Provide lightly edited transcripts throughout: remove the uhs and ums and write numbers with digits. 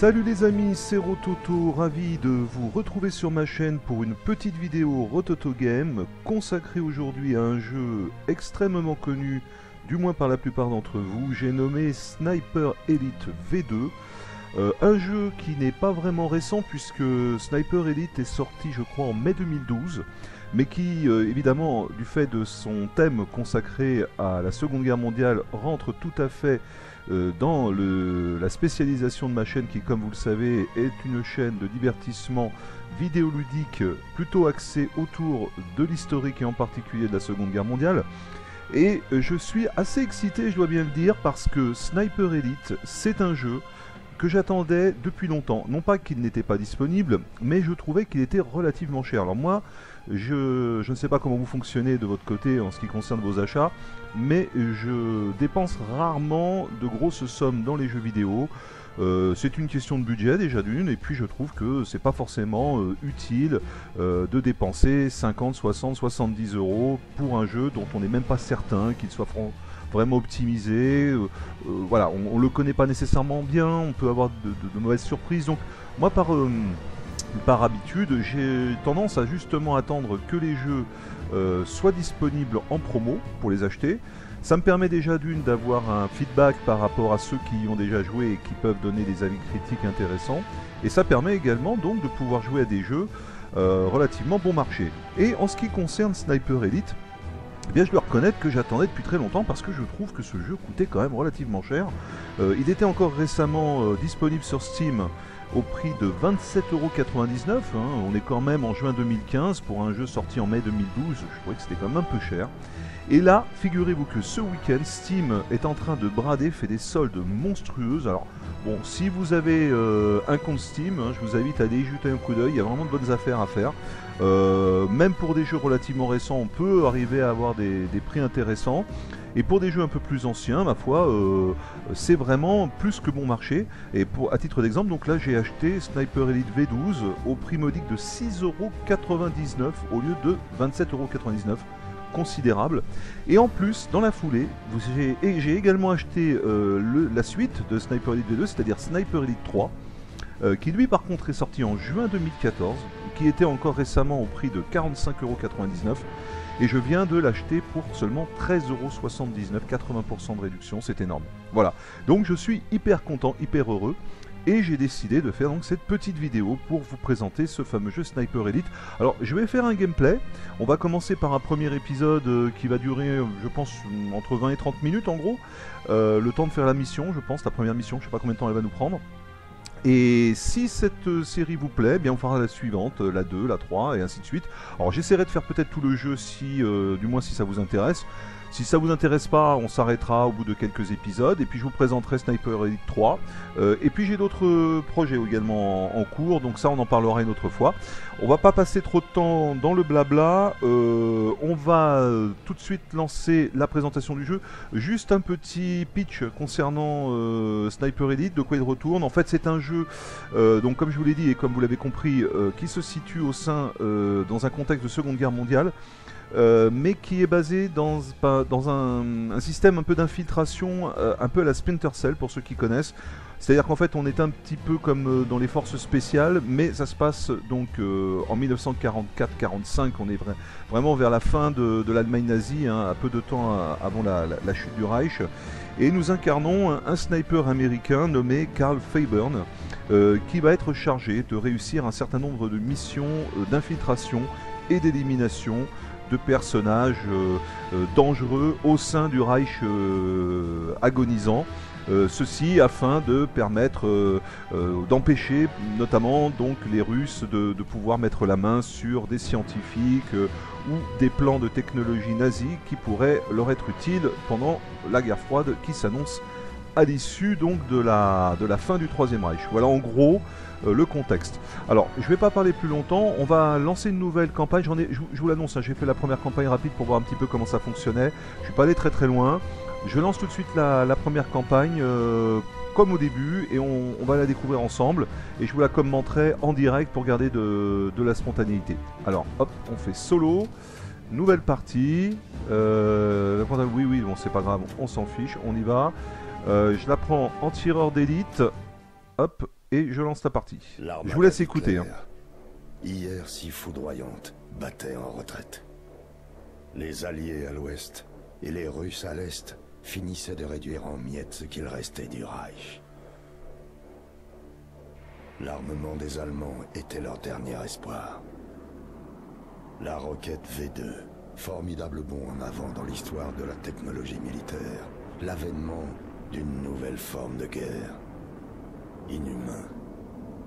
Salut les amis, c'est Rototo, ravi de vous retrouver sur ma chaîne pour une petite vidéo Rototo Game consacrée aujourd'hui à un jeu extrêmement connu, du moins par la plupart d'entre vous. J'ai nommé Sniper Elite V2, un jeu qui n'est pas vraiment récent puisque Sniper Elite est sorti je crois en mai 2012, mais qui évidemment du fait de son thème consacré à la Seconde Guerre mondiale rentre tout à fait dans la spécialisation de ma chaîne qui, comme vous le savez, est une chaîne de divertissement vidéoludique plutôt axée autour de l'historique et en particulier de la Seconde Guerre mondiale. Et je suis assez excité, je dois bien le dire, parce que Sniper Elite, c'est un jeu que j'attendais depuis longtemps. Non pas qu'il n'était pas disponible, mais je trouvais qu'il était relativement cher. Alors moi, je ne sais pas comment vous fonctionnez de votre côté en ce qui concerne vos achats, mais je dépense rarement de grosses sommes dans les jeux vidéo. C'est une question de budget déjà d'une, et puis je trouve que c'est pas forcément utile de dépenser 50, 60, 70 euros pour un jeu dont on n'est même pas certain qu'il soit vraiment optimisé. Voilà, on le connaît pas nécessairement bien, on peut avoir de mauvaises surprises. Donc moi par habitude, j'ai tendance à justement attendre que les jeux soient disponibles en promo pour les acheter. Ça me permet déjà d'une d'avoir un feedback par rapport à ceux qui y ont déjà joué et qui peuvent donner des avis critiques intéressants. Et ça permet également donc de pouvoir jouer à des jeux relativement bon marché. Et en ce qui concerne Sniper Elite, eh bien, je dois reconnaître que j'attendais depuis très longtemps parce que je trouve que ce jeu coûtait quand même relativement cher. Il était encore récemment disponible sur Steam au prix de 27,99 €. On est quand même en juin 2015 pour un jeu sorti en mai 2012. Je trouvais que c'était quand même un peu cher. Et là, figurez-vous que ce week-end, Steam est en train de brader, fait des soldes monstrueuses. Alors, bon, si vous avez un compte Steam, je vous invite à aller y jeter un coup d'œil. Il y a vraiment de bonnes affaires à faire. Même pour des jeux relativement récents, on peut arriver à avoir des prix intéressants. Et pour des jeux un peu plus anciens, ma foi, c'est vraiment plus que bon marché. Et à titre d'exemple, donc là j'ai acheté Sniper Elite V12 au prix modique de 6,99 € au lieu de 27,99 €. Considérable. Et en plus, dans la foulée, j'ai également acheté la suite de Sniper Elite V2, c'est-à-dire Sniper Elite 3, qui lui par contre est sorti en juin 2014, qui était encore récemment au prix de 45,99 €. Et je viens de l'acheter pour seulement 13,79 €, 80% de réduction, c'est énorme. Voilà, donc je suis hyper content, hyper heureux. Et j'ai décidé de faire donc cette petite vidéo pour vous présenter ce fameux jeu Sniper Elite. Alors je vais faire un gameplay. On va commencer par un premier épisode qui va durer, je pense, entre 20 et 30 minutes en gros. Le temps de faire la mission, je pense, la première mission, je sais pas combien de temps elle va nous prendre. Et si cette série vous plaît, eh bien on fera la suivante, la 2, la 3 et ainsi de suite. Alors j'essaierai de faire peut-être tout le jeu si, du moins si ça vous intéresse. Si ça vous intéresse pas, on s'arrêtera au bout de quelques épisodes et puis je vous présenterai Sniper Elite 3. Et puis j'ai d'autres projets également en cours, donc ça on en parlera une autre fois. On va pas passer trop de temps dans le blabla, on va tout de suite lancer la présentation du jeu. Juste un petit pitch concernant Sniper Elite, de quoi il retourne. En fait c'est un jeu, donc comme je vous l'ai dit et comme vous l'avez compris, qui se situe dans un contexte de Seconde Guerre mondiale. Mais qui est basé dans un système un peu d'infiltration, un peu à la Splinter Cell pour ceux qui connaissent. C'est-à-dire qu'en fait on est un petit peu comme dans les forces spéciales, mais ça se passe donc en 1944-45, on est vraiment vers la fin de l'Allemagne nazie, un peu de temps avant la chute du Reich. Et nous incarnons un sniper américain nommé Carl Faburn, qui va être chargé de réussir un certain nombre de missions d'infiltration et d'élimination de personnages dangereux au sein du Reich agonisant. Ceci afin de permettre d'empêcher notamment donc les Russes de pouvoir mettre la main sur des scientifiques ou des plans de technologie nazie qui pourraient leur être utiles pendant la guerre froide qui s'annonce à l'issue donc de la fin du Troisième Reich. Voilà en gros le contexte. Alors, je ne vais pas parler plus longtemps, on va lancer une nouvelle campagne. Je vous l'annonce, j'ai fait la première campagne rapide pour voir un petit peu comment ça fonctionnait. Je ne suis pas allé très loin. Je lance tout de suite la première campagne comme au début et on va la découvrir ensemble. Et je vous la commenterai en direct pour garder de la spontanéité. Alors, hop, on fait solo. Nouvelle partie. Oui, bon, c'est pas grave, on s'en fiche, on y va. Je la prends en tireur d'élite. Hop, et je lance la partie. Je vous L'armada laisse écouter. d'Hitler, hier si foudroyante, battait en retraite. Les Alliés à l'ouest et les Russes à l'est finissaient de réduire en miettes ce qu'il restait du Reich. L'armement des Allemands était leur dernier espoir. La roquette V2, formidable bond en avant dans l'histoire de la technologie militaire, l'avènement d'une nouvelle forme de guerre. Inhumain,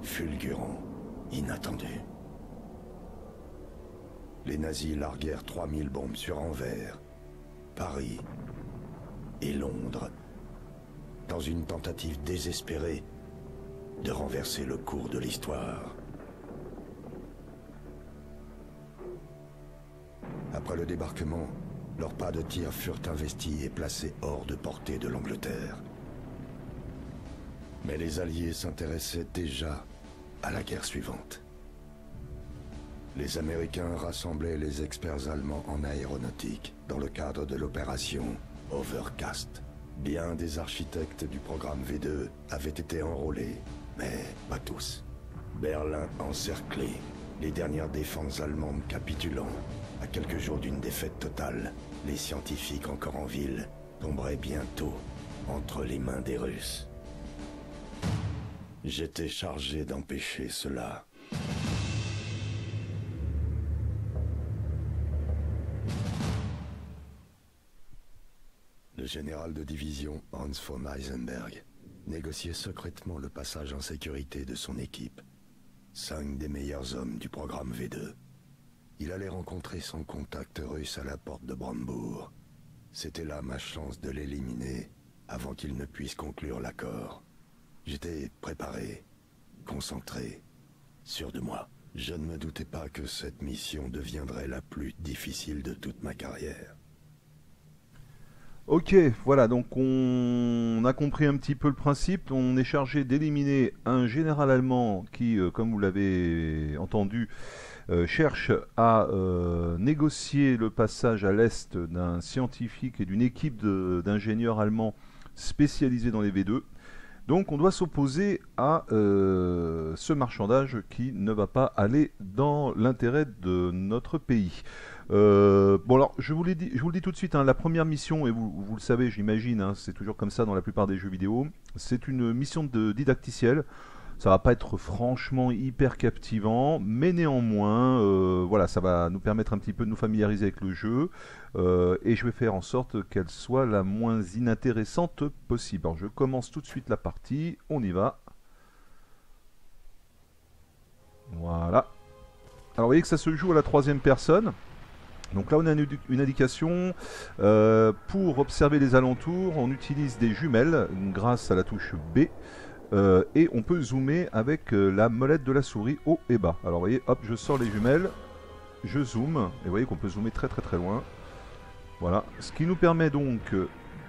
fulgurant, inattendu. Les nazis larguèrent 3000 bombes sur Anvers, Paris et Londres, dans une tentative désespérée de renverser le cours de l'histoire. Après le débarquement, leurs pas de tir furent investis et placés hors de portée de l'Angleterre. Mais les Alliés s'intéressaient déjà à la guerre suivante. Les Américains rassemblaient les experts allemands en aéronautique dans le cadre de l'opération Overcast. Bien des architectes du programme V2 avaient été enrôlés, mais pas tous. Berlin encerclé, les dernières défenses allemandes capitulant. À quelques jours d'une défaite totale, les scientifiques encore en ville tomberaient bientôt entre les mains des Russes. J'étais chargé d'empêcher cela. Le général de division Hans von Heisenberg négociait secrètement le passage en sécurité de son équipe. 5 des meilleurs hommes du programme V2. Il allait rencontrer son contact russe à la porte de Brandebourg. C'était là ma chance de l'éliminer avant qu'il ne puisse conclure l'accord. J'étais préparé, concentré, sûr de moi. Je ne me doutais pas que cette mission deviendrait la plus difficile de toute ma carrière. Ok, voilà, donc on a compris un petit peu le principe. On est chargé d'éliminer un général allemand qui, comme vous l'avez entendu, cherche à négocier le passage à l'Est d'un scientifique et d'une équipe d'ingénieurs allemands spécialisés dans les V2. Donc on doit s'opposer à ce marchandage qui ne va pas aller dans l'intérêt de notre pays. Bon alors je vous le dis tout de suite, hein, la première mission, et vous le savez j'imagine, hein, c'est toujours comme ça dans la plupart des jeux vidéo, c'est une mission de didacticiel. Ça va pas être franchement hyper captivant, mais néanmoins, voilà, ça va nous permettre un petit peu de nous familiariser avec le jeu, et je vais faire en sorte qu'elle soit la moins inintéressante possible. Alors je commence tout de suite la partie, on y va. Voilà. Alors vous voyez que ça se joue à la 3e personne. Donc là on a une indication, pour observer les alentours, on utilise des jumelles grâce à la touche B. Et on peut zoomer avec la molette de la souris haut et bas. Alors vous voyez, hop, je sors les jumelles, je zoome, et vous voyez qu'on peut zoomer très très très loin. Voilà, ce qui nous permet donc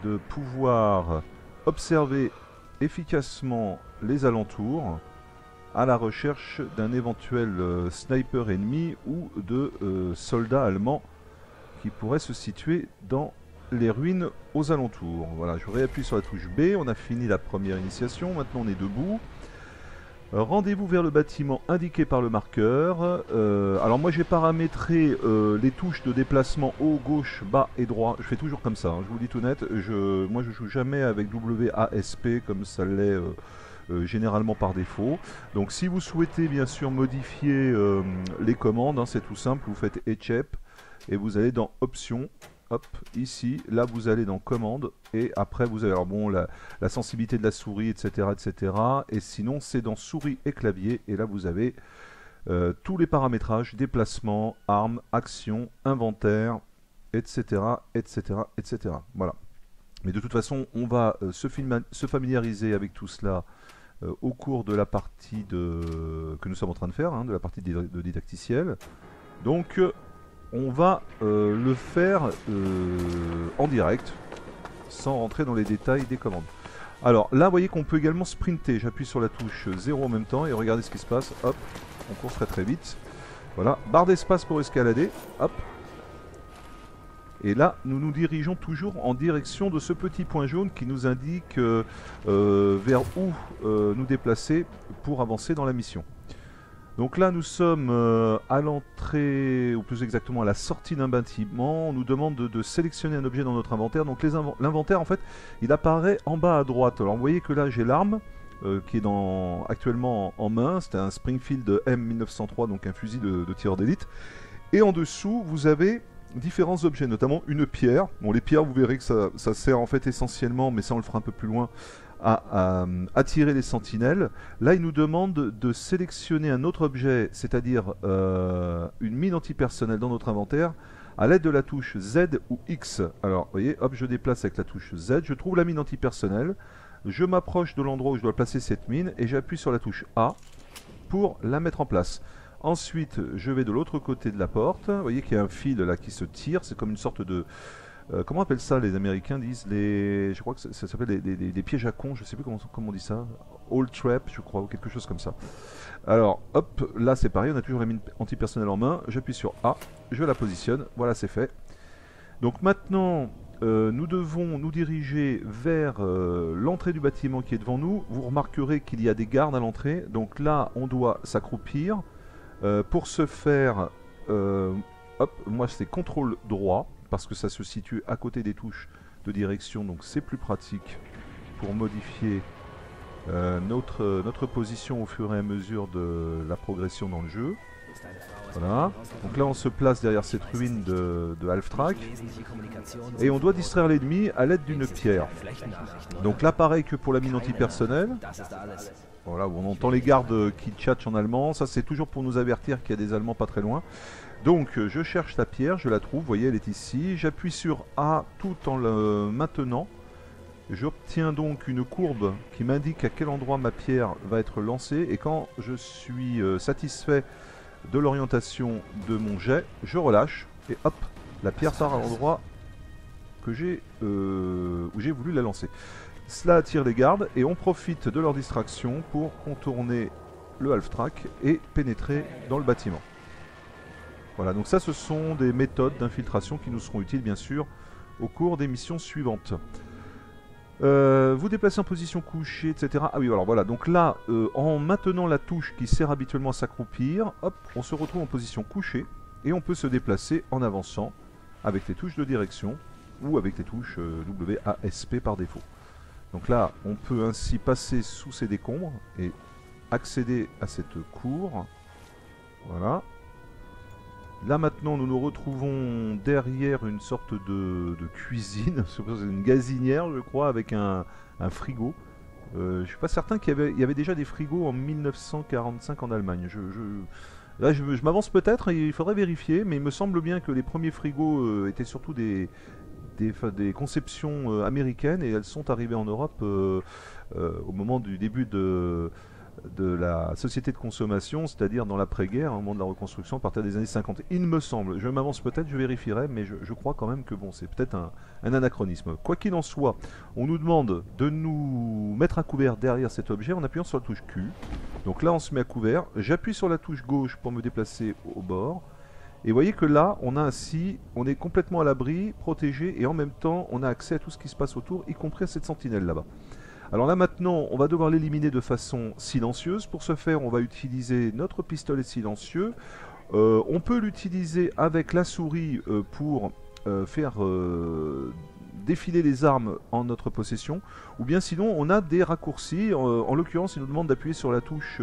de pouvoir observer efficacement les alentours à la recherche d'un éventuel sniper ennemi ou de soldats allemands qui pourraient se situer dans les ruines aux alentours. Voilà, je réappuie sur la touche B, on a fini la première initiation, maintenant on est debout. Rendez-vous vers le bâtiment indiqué par le marqueur. Alors moi j'ai paramétré les touches de déplacement haut, gauche, bas et droit. Je fais toujours comme ça, hein, je vous le dis tout net. Moi je joue jamais avec WASP comme ça l'est généralement par défaut. Donc si vous souhaitez bien sûr modifier les commandes, hein, c'est tout simple, vous faites Echep et vous allez dans Options. Hop, ici, là vous allez dans commande et après vous avez alors bon la sensibilité de la souris, etc. etc. Et sinon c'est dans souris et clavier et là vous avez tous les paramétrages, déplacement, armes, actions, inventaire, etc. etc. etc. Voilà. Mais de toute façon on va se familiariser avec tout cela au cours de la partie que nous sommes en train de faire, hein, de la partie de didacticiel. Donc on va le faire en direct, sans rentrer dans les détails des commandes. Alors là, vous voyez qu'on peut également sprinter. J'appuie sur la touche 0 en même temps et regardez ce qui se passe. Hop, on court très très vite. Voilà, barre d'espace pour escalader. Hop. Et là, nous nous dirigeons toujours en direction de ce petit point jaune qui nous indique vers où nous déplacer pour avancer dans la mission. Donc là, nous sommes à l'entrée, ou plus exactement à la sortie d'un bâtiment. On nous demande de sélectionner un objet dans notre inventaire. Donc l'inventaire, en fait, il apparaît en bas à droite. Alors vous voyez que là, j'ai l'arme qui est actuellement en main. C'est un Springfield M1903, donc un fusil de tireur d'élite. Et en dessous, vous avez différents objets, notamment une pierre. Bon, les pierres, vous verrez que ça sert en fait essentiellement, mais ça on le fera un peu plus loin, à attirer les sentinelles. Là, il nous demande de sélectionner un autre objet, c'est-à-dire une mine antipersonnelle dans notre inventaire, à l'aide de la touche Z ou X. Alors, vous voyez, hop, je déplace avec la touche Z, je trouve la mine antipersonnelle, je m'approche de l'endroit où je dois placer cette mine, et j'appuie sur la touche A pour la mettre en place. Ensuite, je vais de l'autre côté de la porte. Vous voyez qu'il y a un fil là qui se tire. C'est comme une sorte de... comment on appelle ça? Les Américains disent je crois que ça s'appelle des pièges à cons. Je ne sais plus comment on dit ça. All trap, je crois, ou quelque chose comme ça. Alors, hop, là c'est pareil. On a toujours la mine antipersonnelle en main. J'appuie sur A. Je la positionne. Voilà, c'est fait. Donc maintenant, nous devons nous diriger vers l'entrée du bâtiment qui est devant nous. Vous remarquerez qu'il y a des gardes à l'entrée. Donc là, on doit s'accroupir. Pour ce faire, hop, moi c'est CTRL droit, parce que ça se situe à côté des touches de direction, donc c'est plus pratique pour modifier notre position au fur et à mesure de la progression dans le jeu. Voilà, donc là on se place derrière cette ruine de Halftrack, et on doit distraire l'ennemi à l'aide d'une pierre. Donc là pareil que pour la mine antipersonnelle. Voilà, où on entend les gardes qui tchatchent en allemand. Ça, c'est toujours pour nous avertir qu'il y a des Allemands pas très loin. Donc, je cherche la pierre, je la trouve. Vous voyez, elle est ici. J'appuie sur A tout en le maintenant. J'obtiens donc une courbe qui m'indique à quel endroit ma pierre va être lancée. Et quand je suis satisfait de l'orientation de mon jet, je relâche. Et hop, la pierre part à l'endroit que où j'ai voulu la lancer. Cela attire les gardes et on profite de leur distraction pour contourner le Halftrack et pénétrer dans le bâtiment. Voilà, donc ça ce sont des méthodes d'infiltration qui nous seront utiles bien sûr au cours des missions suivantes. Vous déplacez en position couchée, etc. Ah oui, alors voilà, donc là, en maintenant la touche qui sert habituellement à s'accroupir, hop, on se retrouve en position couchée et on peut se déplacer en avançant avec les touches de direction ou avec les touches WASP par défaut. Donc là, on peut ainsi passer sous ces décombres et accéder à cette cour. Voilà. Là maintenant, nous nous retrouvons derrière une sorte de cuisine, une gazinière, je crois, avec un frigo. Je ne suis pas certain qu'il y avait déjà des frigos en 1945 en Allemagne. Là, je m'avance peut-être, il faudrait vérifier, mais il me semble bien que les premiers frigos étaient surtout des conceptions américaines et elles sont arrivées en Europe au moment du début de la société de consommation, c'est-à-dire dans l'après-guerre, au moment de la reconstruction à partir des années 50. Il me semble, je m'avance peut-être, je vérifierai, mais je crois quand même que bon, c'est peut-être un anachronisme. Quoi qu'il en soit, on nous demande de nous mettre à couvert derrière cet objet en appuyant sur la touche Q. Donc là on se met à couvert, j'appuie sur la touche gauche pour me déplacer au bord. Et vous voyez que là, on est complètement à l'abri, protégé, et en même temps, on a accès à tout ce qui se passe autour, y compris à cette sentinelle là-bas. Alors là maintenant, on va devoir l'éliminer de façon silencieuse. Pour ce faire, on va utiliser notre pistolet silencieux. On peut l'utiliser avec la souris pour faire défiler les armes en notre possession, ou bien sinon on a des raccourcis. En l'occurrence, il nous demande d'appuyer sur la touche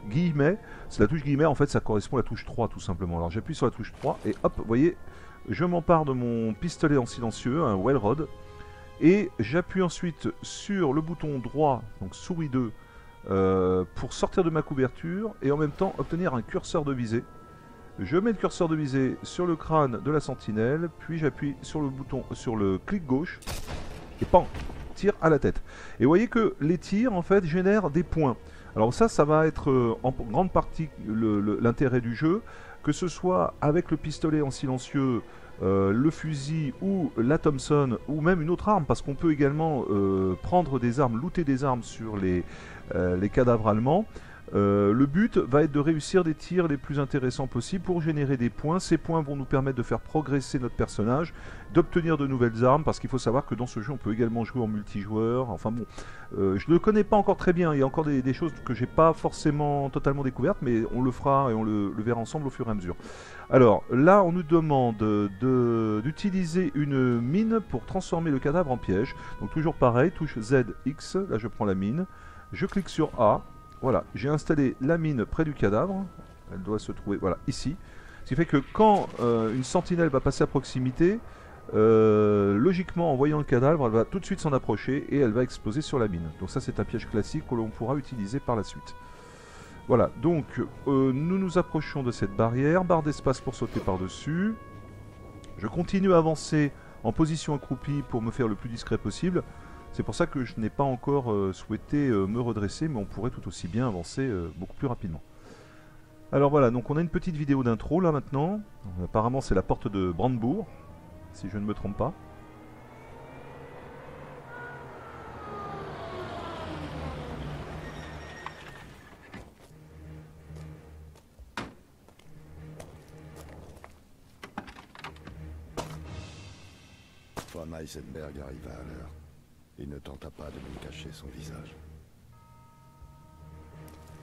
guillemets. C'est la touche guillemets, en fait ça correspond à la touche 3 tout simplement. Alors j'appuie sur la touche 3 et hop, vous voyez, je m'empare de mon pistolet en silencieux, un Welrod, et j'appuie ensuite sur le bouton droit, donc souris 2, pour sortir de ma couverture et en même temps obtenir un curseur de visée. Je mets le curseur de visée sur le crâne de la sentinelle, puis j'appuie sur le bouton, sur le clic gauche, et pan, tire à la tête. Et vous voyez que les tirs en fait génèrent des points. Alors ça va être en grande partie l'intérêt du jeu, que ce soit avec le pistolet en silencieux, le fusil ou la Thompson, ou même une autre arme, parce qu'on peut également prendre des armes, looter des armes sur les cadavres allemands. Le but va être de réussir des tirs les plus intéressants possibles pour générer des points. Ces points vont nous permettre de faire progresser notre personnage, d'obtenir de nouvelles armes, parce qu'il faut savoir que dans ce jeu on peut également jouer en multijoueur. Enfin bon, je ne le connais pas encore très bien, il y a encore des choses que j'ai pas forcément totalement découvertes, mais on le fera et on le verra ensemble au fur et à mesure. Alors là on nous demande d'utiliser une mine pour transformer le cadavre en piège. Donc toujours pareil, touche ZX, là je prends la mine, je clique sur A. Voilà, j'ai installé la mine près du cadavre, elle doit se trouver, voilà, ici. Ce qui fait que quand une sentinelle va passer à proximité, logiquement en voyant le cadavre, elle va tout de suite s'en approcher et elle va exploser sur la mine. Donc ça c'est un piège classique que l'on pourra utiliser par la suite. Voilà, donc nous nous approchons de cette barrière, barre d'espace pour sauter par-dessus. Je continue à avancer en position accroupie pour me faire le plus discret possible. C'est pour ça que je n'ai pas encore souhaité me redresser, mais on pourrait tout aussi bien avancer beaucoup plus rapidement. Alors voilà, donc on a une petite vidéo d'intro là maintenant. Apparemment c'est la porte de Brandebourg, si je ne me trompe pas. Von Heisenberg arriva à l'heure. Il ne tenta pas de me cacher son visage.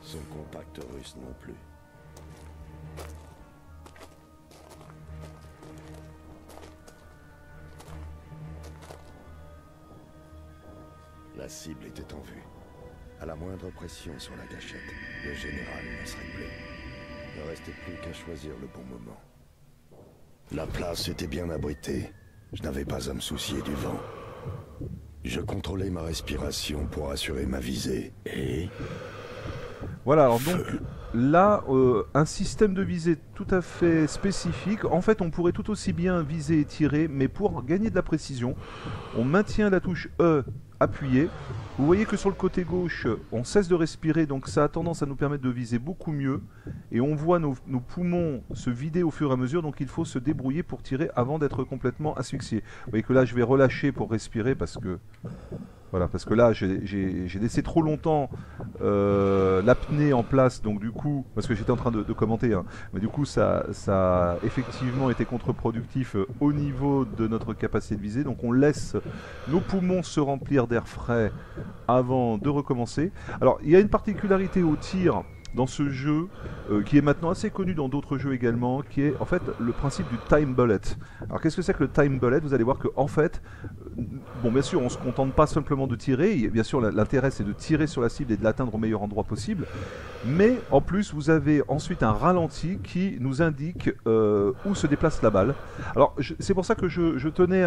Son contact russe non plus. La cible était en vue. À la moindre pression sur la gâchette, le général laisserait bleu. Il ne restait plus qu'à choisir le bon moment. La place était bien abritée. Je n'avais pas à me soucier du vent. Je contrôlais ma respiration pour assurer ma visée et... Voilà, alors donc là, un système de visée tout à fait spécifique. En fait, on pourrait tout aussi bien viser et tirer, mais pour gagner de la précision, on maintient la touche E appuyée. Vous voyez que sur le côté gauche, on cesse de respirer, donc ça a tendance à nous permettre de viser beaucoup mieux. Et on voit nos poumons se vider au fur et à mesure, donc il faut se débrouiller pour tirer avant d'être complètement asphyxié. Vous voyez que là, je vais relâcher pour respirer parce que... Voilà, parce que là, j'ai laissé trop longtemps l'apnée en place, donc du coup, parce que j'étais en train de commenter, hein, mais du coup, ça a effectivement été contre-productif au niveau de notre capacité de viser. Donc on laisse nos poumons se remplir d'air frais avant de recommencer. Alors, il y a une particularité au tir dans ce jeu, qui est maintenant assez connu dans d'autres jeux également, qui est en fait le principe du time bullet. Alors qu'est-ce que c'est que le time bullet? Vous allez voir que en fait, bon bien sûr on se contente pas simplement de tirer, bien sûr l'intérêt c'est de tirer sur la cible et de l'atteindre au meilleur endroit possible, mais en plus vous avez ensuite un ralenti qui nous indique où se déplace la balle. Alors c'est pour ça que je tenais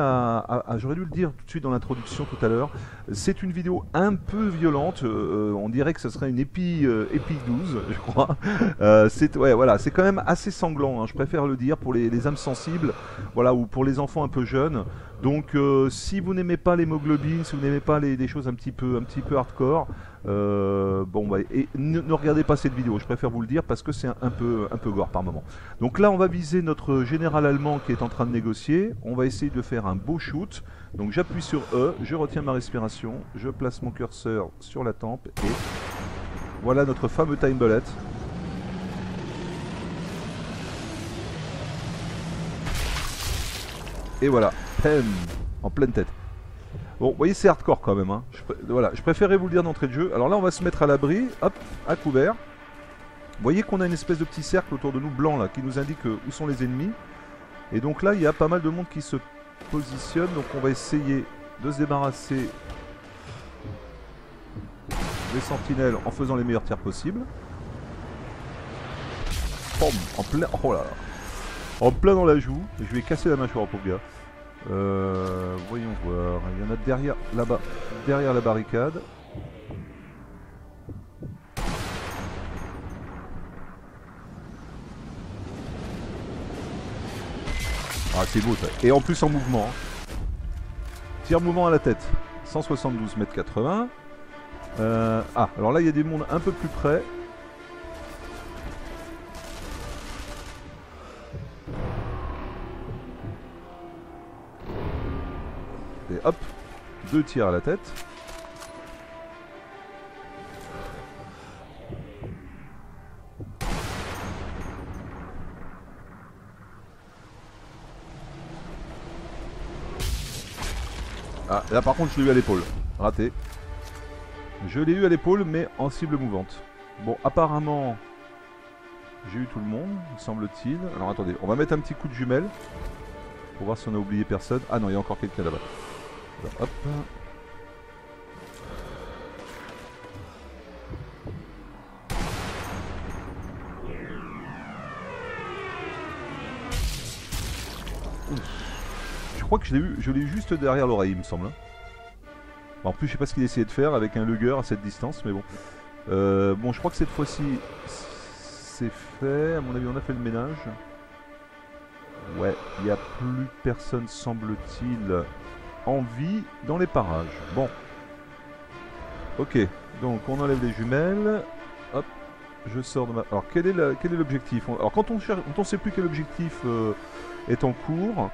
j'aurais dû le dire tout de suite dans l'introduction tout à l'heure, c'est une vidéo un peu violente, on dirait que ce serait une Epi 12 je crois. Ouais, voilà, c'est quand même assez sanglant, hein, je préfère le dire pour les âmes sensibles, voilà, ou pour les enfants un peu jeunes. Donc si vous n'aimez pas l'hémoglobine, si vous n'aimez pas des choses un petit peu hardcore, bon bah, et ne regardez pas cette vidéo, je préfère vous le dire parce que c'est un peu gore par moment. Donc là on va viser notre général allemand qui est en train de négocier, on va essayer de faire un beau shoot. Donc j'appuie sur E, je retiens ma respiration, je place mon curseur sur la tempe et voilà notre fameux time bullet. Et voilà, pen, en pleine tête. Bon, vous voyez, c'est hardcore quand même. Hein. Voilà, je préférais vous le dire d'entrée de jeu. Alors là, on va se mettre à l'abri, hop, à couvert. Vous voyez qu'on a une espèce de petit cercle autour de nous, blanc, là, qui nous indique où sont les ennemis. Et donc là, il y a pas mal de monde qui se positionne. Donc on va essayer de se débarrasser des sentinelles en faisant les meilleurs tirs possibles. Pom, en plein... Oh là là. En plein dans la joue. Je vais casser la mâchoire au pauvre gars. Voyons voir. Il y en a derrière, là-bas, derrière la barricade. Ah, c'est beau ça. Et en plus en mouvement. Hein. Tir mouvement à la tête. 172 mètres 80. Ah, alors là il y a des mondes un peu plus près. Et hop, 2 tirs à la tête. Là par contre je l'ai eu à l'épaule. Raté. Je l'ai eu à l'épaule mais en cible mouvante. Bon apparemment j'ai eu tout le monde, semble-t-il. Alors attendez, on va mettre un petit coup de jumelle. Pour voir si on a oublié personne. Ah non, il y a encore quelqu'un là-bas. Alors, hop. Je crois que je l'ai eu juste derrière l'oreille, il me semble. En plus, je sais pas ce qu'il essayait de faire avec un lugger à cette distance, mais bon. Bon, je crois que cette fois-ci, c'est fait. À mon avis, on a fait le ménage. Ouais, il n'y a plus personne, semble-t-il, en vie dans les parages. Bon. Ok, donc on enlève les jumelles. Hop, je sors de ma... Alors, quel est l'objectif? Alors, quand on sait plus quel objectif est en cours,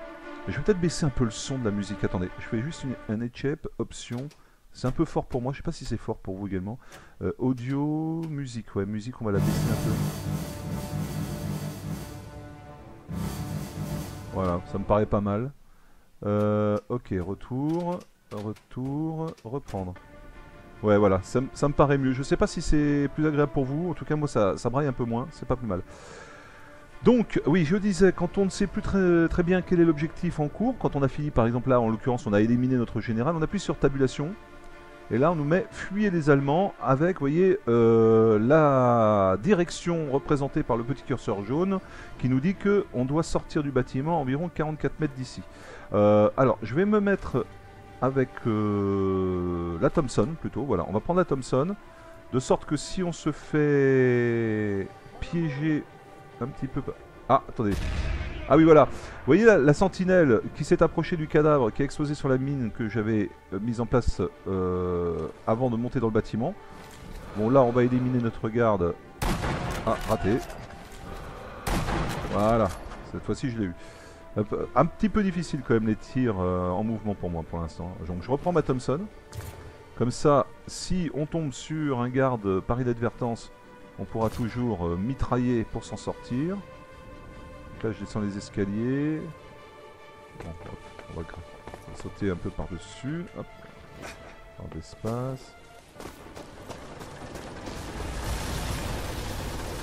je vais peut-être baisser un peu le son de la musique. Attendez, je fais juste un etchep, option. C'est un peu fort pour moi, je sais pas si c'est fort pour vous également. Audio, musique, ouais, musique, on va la baisser un peu. Voilà, ça me paraît pas mal. Ok, retour, reprendre. Ouais, voilà, ça me paraît mieux. Je sais pas si c'est plus agréable pour vous. En tout cas, moi, ça braille un peu moins. C'est pas plus mal. Donc, oui, je disais, quand on ne sait plus très bien quel est l'objectif en cours, quand on a fini, par exemple, là, en l'occurrence, on a éliminé notre général, on appuie sur tabulation. Et là, on nous met fuyer les Allemands avec, vous voyez, la direction représentée par le petit curseur jaune qui nous dit qu'on doit sortir du bâtiment à environ 44 mètres d'ici. Alors, je vais me mettre avec la Thompson plutôt. Voilà, on va prendre la Thompson de sorte que si on se fait piéger un petit peu... Ah, attendez. Ah oui, voilà. Vous voyez la sentinelle qui s'est approchée du cadavre, qui a explosé sur la mine que j'avais mise en place avant de monter dans le bâtiment. Bon, là, on va éliminer notre garde. Ah, raté. Voilà. Cette fois-ci, je l'ai eu. Un petit peu difficile quand même les tirs en mouvement pour moi pour l'instant. Donc, je reprends ma Thompson. Comme ça, si on tombe sur un garde par inadvertance, on pourra toujours mitrailler pour s'en sortir. Donc là je descends les escaliers. Bon, hop, on va sauter un peu par-dessus. Hop. Par d'espace.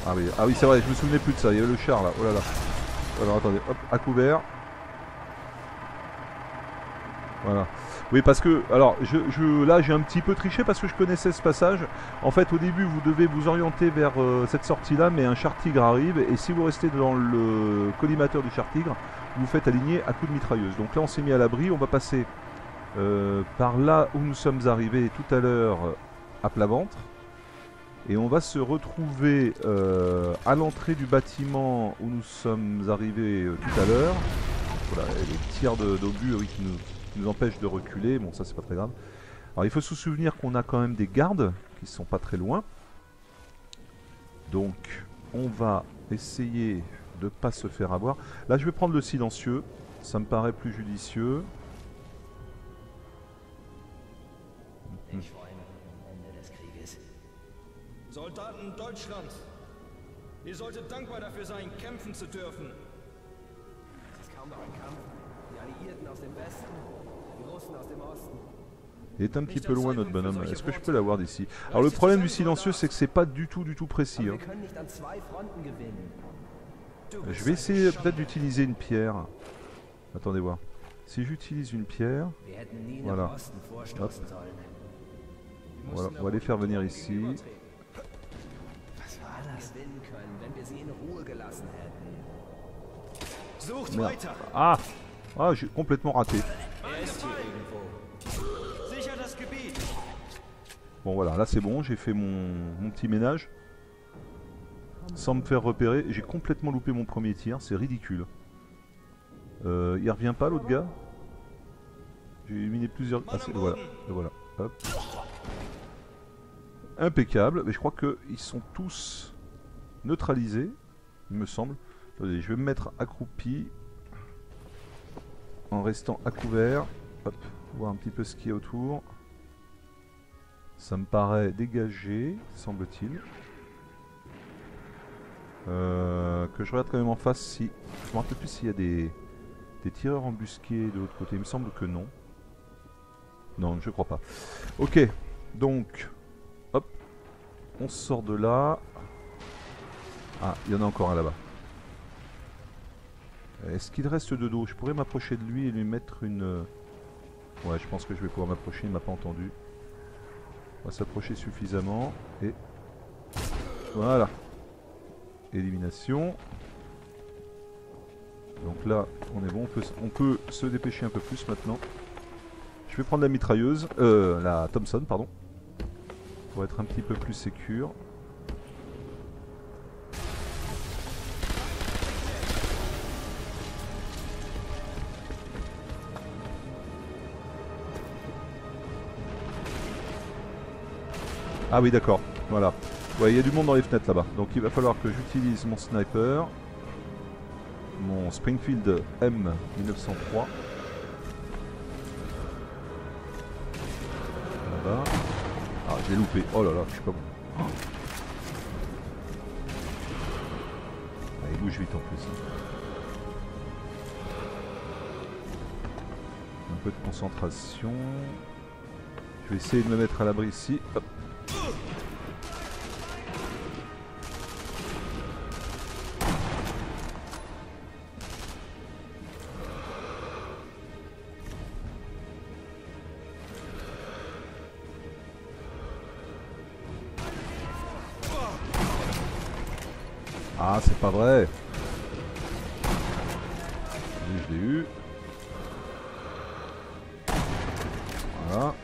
Ah oui, c'est vrai, je me souvenais plus de ça. Il y avait le char là. Oh là là. Alors attendez, hop, à couvert. Voilà. Oui, parce que, alors, là j'ai un petit peu triché parce que je connaissais ce passage. En fait, au début, vous devez vous orienter vers cette sortie-là, mais un char tigre arrive, et si vous restez dans le collimateur du char tigre, vous faites aligner à coups de mitrailleuse. Donc là, on s'est mis à l'abri, on va passer par là où nous sommes arrivés tout à l'heure à plat ventre, et on va se retrouver à l'entrée du bâtiment où nous sommes arrivés tout à l'heure. Voilà, les tirs d'obus oui, qui nous empêche de reculer, bon ça c'est pas très grave. Alors il faut se souvenir qu'on a quand même des gardes qui sont pas très loin. Donc on va essayer de pas se faire avoir. Là je vais prendre le silencieux, ça me paraît plus judicieux. Soldaten Deutschland, ihr solltet dankbar dafür sein, kämpfen zu dürfen. Das ist kaum noch ein Kampf. Die Alliierten aus dem Westen, die Russen aus dem Osten. Il est un petit peu loin notre bonhomme. Est-ce que je peux l'avoir d'ici? Alors le problème du silencieux c'est que c'est pas du tout précis. Hein. Je vais essayer peut-être d'utiliser une pierre. Attendez voir. Si j'utilise une pierre, voilà. Hop. Voilà, on va les faire venir ici. Merde. Ah, j'ai complètement raté. Bon voilà, là c'est bon, j'ai fait mon petit ménage. Sans me faire repérer, j'ai complètement loupé mon premier tir, c'est ridicule. Il revient pas l'autre gars? J'ai éliminé plusieurs... Ah voilà, voilà, hop. Impeccable, mais je crois qu'ils sont tous neutralisés, il me semble. Attendez, je vais me mettre accroupi en restant à couvert. Hop, voir un petit peu ce qu'il y a autour. Ça me paraît dégagé, semble-t-il. Que je regarde quand même en face si... Je me rappelle plus s'il y a des tireurs embusqués de l'autre côté. Il me semble que non. Non, je crois pas. Ok, donc, hop, on sort de là. Ah, il y en a encore un là-bas. Est-ce qu'il reste de dos? Je pourrais m'approcher de lui et lui mettre une... Ouais, je pense que je vais pouvoir m'approcher, il m'a pas entendu. On va s'approcher suffisamment et... Voilà. Élimination. Donc là, on est bon, on peut se dépêcher un peu plus maintenant. Je vais prendre la mitrailleuse, la Thompson, pardon. Pour être un petit peu plus sécure. Ah oui, d'accord, voilà. Ouais, il y a du monde dans les fenêtres là-bas. Donc il va falloir que j'utilise mon sniper. Mon Springfield M1903. Là-bas. Ah, j'ai loupé. Oh là là, je suis pas bon. Oh. Ah, il bouge vite en plus. Un peu de concentration. Je vais essayer de me mettre à l'abri ici. Hop. Ah, c'est pas vrai. Lui, je l'ai eu. Voilà.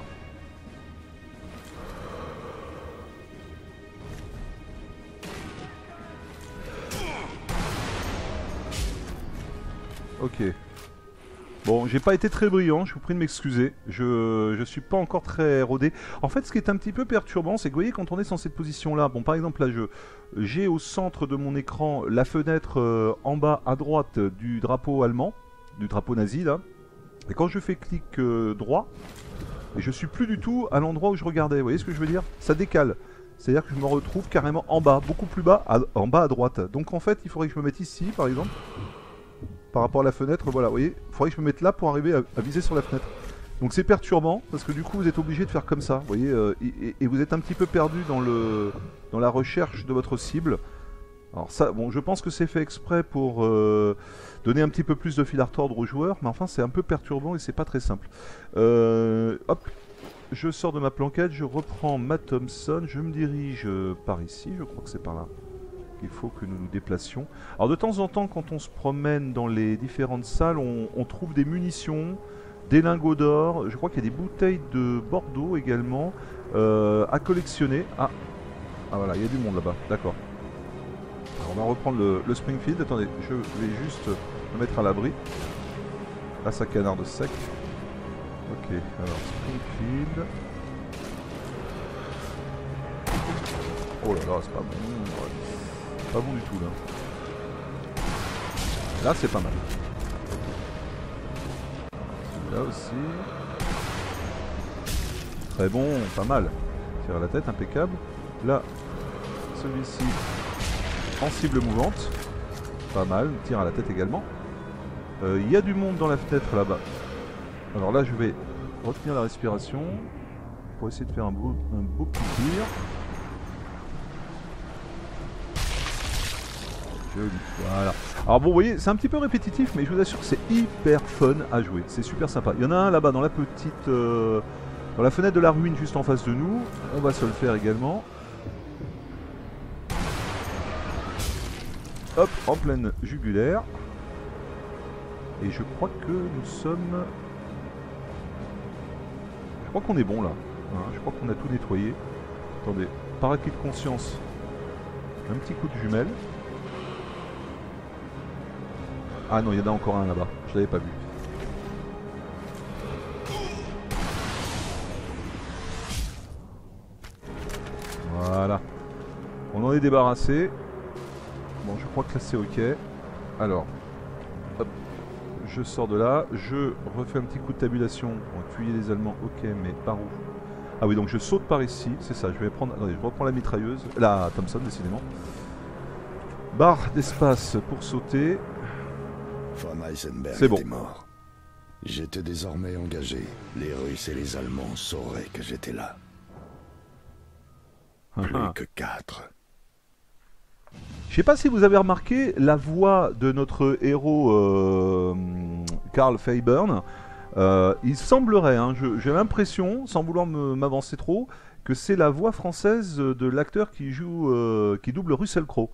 Ok. Bon, j'ai pas été très brillant, je vous prie de m'excuser. Je suis pas encore très rodé. En fait, ce qui est un petit peu perturbant, c'est que vous voyez, quand on est dans cette position-là, bon, par exemple, là, j'ai au centre de mon écran la fenêtre en bas à droite du drapeau allemand, du drapeau nazi, là. Et quand je fais clic droit, je suis plus du tout à l'endroit où je regardais. Vous voyez ce que je veux dire? Ça décale. C'est-à-dire que je me retrouve carrément en bas, beaucoup plus bas, en bas à droite. Donc en fait, il faudrait que je me mette ici, par exemple. Par rapport à la fenêtre, voilà, vous voyez, il faudrait que je me mette là pour arriver à viser sur la fenêtre. Donc c'est perturbant, parce que du coup vous êtes obligé de faire comme ça, vous voyez, et vous êtes un petit peu perdu dans la recherche de votre cible. Alors ça, bon, je pense que c'est fait exprès pour donner un petit peu plus de fil à retordre aux joueurs, mais enfin c'est un peu perturbant et c'est pas très simple. Hop, je sors de ma planquette, je reprends ma Thompson, je me dirige par ici, je crois que c'est par là. Il faut que nous nous déplacions. Alors de temps en temps, quand on se promène dans les différentes salles, on trouve des munitions, des lingots d'or, je crois qu'il y a des bouteilles de Bordeaux également à collectionner. Ah voilà, il y a du monde là-bas, d'accord. On va reprendre le Springfield. Attendez, je vais juste me mettre à l'abri. Là, ça canarde sec. Ok, alors Springfield. Oh là là, c'est pas bon. Ouais. Pas bon du tout là. Là c'est pas mal. Celui-là aussi. Très bon, pas mal. Tire à la tête, impeccable. Là, celui-ci en cible mouvante. Pas mal, tire à la tête également. Il y a du monde dans la fenêtre là-bas. Alors là je vais retenir la respiration pour essayer de faire un beau petit tir. Joli, voilà. Alors bon, vous voyez, c'est un petit peu répétitif, mais je vous assure que c'est hyper fun à jouer. C'est super sympa. Il y en a un là-bas dans la petite... dans la fenêtre de la ruine juste en face de nous. On va se le faire également. Hop, en pleine jugulaire. Et je crois que nous sommes... Je crois qu'on est bon là. Hein, je crois qu'on a tout nettoyé. Attendez, par acquis de conscience, un petit coup de jumelle. Ah non, il y en a encore un là-bas, je l'avais pas vu. Voilà. On en est débarrassé. Bon, je crois que là c'est ok. Alors, hop, je sors de là, je refais un petit coup de tabulation. On va tuer les Allemands, ok, mais par où? Ah oui, donc je saute par ici, c'est ça, je vais prendre... Attendez, je reprends la mitrailleuse, la Thompson décidément. Barre d'espace pour sauter. Von Heisenberg C'est bon. est mort. J'étais désormais engagé. Les Russes et les Allemands sauraient que j'étais là. Plus que 4. Je sais pas si vous avez remarqué la voix de notre héros Karl Faburn. Il semblerait, hein, j'ai l'impression, sans vouloir m'avancer trop, que c'est la voix française de l'acteur qui double Russell Crowe.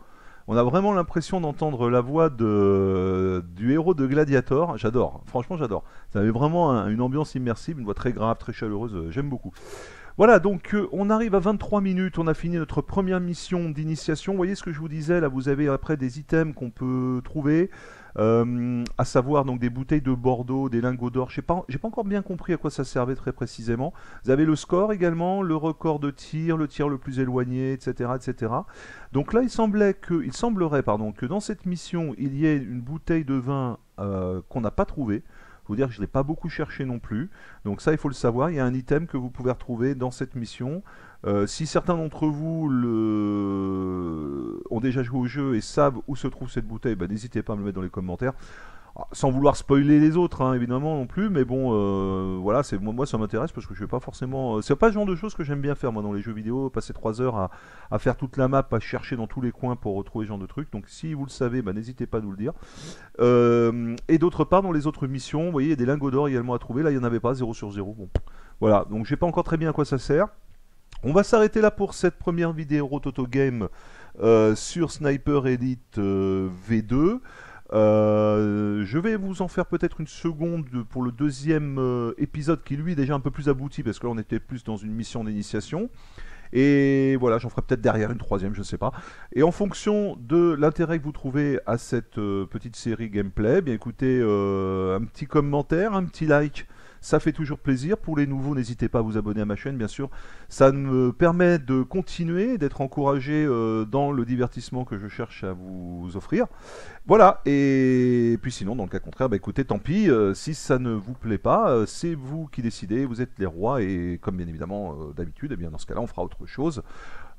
On a vraiment l'impression d'entendre la voix du héros de Gladiator. J'adore, franchement j'adore. Ça avait vraiment une ambiance immersive, une voix très grave, très chaleureuse, j'aime beaucoup. Voilà, donc on arrive à 23 minutes, on a fini notre première mission d'initiation. Vous voyez ce que je vous disais, là vous avez après des items qu'on peut trouver, à savoir donc des bouteilles de Bordeaux, des lingots d'or. J'ai pas encore bien compris à quoi ça servait très précisément. Vous avez le score également, le record de tir, le tir le plus éloigné, etc. etc. Donc là il semblerait que dans cette mission il y ait une bouteille de vin qu'on n'a pas trouvée. Je vous dire que je ne l'ai pas beaucoup cherché non plus. Donc ça, il faut le savoir. Il y a un item que vous pouvez retrouver dans cette mission. Si certains d'entre vous ont déjà joué au jeu et savent où se trouve cette bouteille, bah, n'hésitez pas à me le mettre dans les commentaires. Sans vouloir spoiler les autres, hein, évidemment, non plus. Mais bon, voilà, moi ça m'intéresse parce que je ne vais pas forcément... c'est pas le genre de choses que j'aime bien faire, moi, dans les jeux vidéo. Passer 3 heures à faire toute la map, à chercher dans tous les coins pour retrouver ce genre de trucs. Donc si vous le savez, bah, n'hésitez pas à nous le dire. Et d'autre part, dans les autres missions, vous voyez, il y a des lingots d'or également à trouver. Là, il n'y en avait pas, 0 sur 0. Bon, voilà, donc je sais pas encore très bien à quoi ça sert. On va s'arrêter là pour cette première vidéo Rototo Game sur Sniper Elite V2. Je vais vous en faire peut-être une seconde pour le deuxième épisode qui lui est déjà un peu plus abouti parce que là on était plus dans une mission d'initiation. Et voilà, j'en ferai peut-être derrière une troisième, je ne sais pas. Et en fonction de l'intérêt que vous trouvez à cette petite série gameplay, bien écoutez, un petit commentaire, un petit like, ça fait toujours plaisir. Pour les nouveaux, n'hésitez pas à vous abonner à ma chaîne, bien sûr. Ça me permet de continuer, d'être encouragé dans le divertissement que je cherche à vous offrir. Voilà, et puis sinon, dans le cas contraire, bah écoutez, tant pis, si ça ne vous plaît pas, c'est vous qui décidez, vous êtes les rois, et comme bien évidemment d'habitude, eh bien dans ce cas-là, on fera autre chose.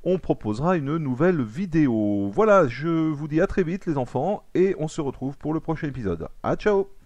On proposera une nouvelle vidéo. Voilà, je vous dis à très vite les enfants, et on se retrouve pour le prochain épisode. Ah, ciao!